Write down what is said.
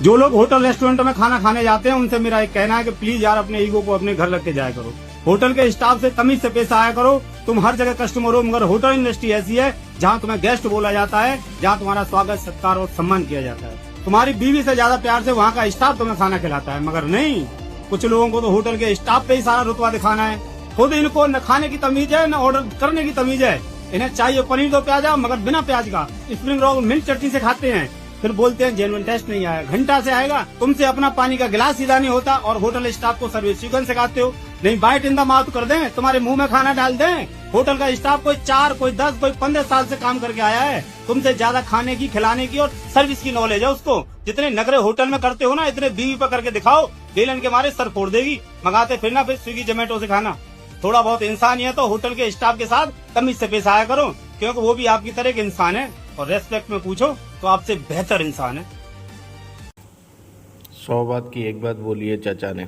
जो लोग hotel restaurant में खाना खाने जाते हैं उनसे मेरा एक कहना है कि प्लीज यार अपने ईगो को अपने घर रख के जाया करो। होटल के स्टाफ से तमीज से पेश आया करो। तुम हर जगह कस्टमर हो, मगर होटल इंडस्ट्री ऐसी है जहाँ तुम्हें गेस्ट बोला जाता है, जहाँ तुम्हारा स्वागत सत्कार और सम्मान किया जाता है। तुम्हारी बीवी से ज्यादा प्यार से वहाँ का स्टाफ तुम्हें खाना खिलाता है, मगर नहीं, कुछ लोगों को तो होटल के स्टाफ पे ही सारा रुतबा दिखाना है। खुद इनको न खाने की तमीज है न ऑर्डर करने की तमीज है। इन्हें चाहिए पनीर दो प्याजा, मगर बिना प्याज का। स्प्रिंग रोल मिर्च चटनी से खाते हैं, फिर बोलते हैं जेन्युइन टेस्ट नहीं आया। घंटा से आएगा, तुमसे अपना पानी का गिलास सीधा नहीं होता और होटल स्टाफ को सर्विस चिकन सिखाते हो। नहीं बाइट इन द माउथ कर दें, तुम्हारे मुंह में खाना डाल दें। होटल का स्टाफ कोई 4, कोई 10, कोई 15 साल से काम करके आया है। तुमसे ज्यादा खाने की, खिलाने की और सर्विस की नॉलेज है उसको। जितने नखरे होटल में करते हो ना, इतने बीवी पर करके दिखाओ, बेलन के मारे सर फोड़ देगी। मंगाते फिर ना फिर स्विगी जोमेटो से खाना। थोड़ा बहुत इंसानियत तो होटल के स्टाफ के साथ तमीज से पेश आया करो, क्योंकि वो भी आपकी तरह के इंसान है और रेस्पेक्ट में पूछो तो आपसे बेहतर इंसान है। 100 बात की एक बात बोली है चाचा ने।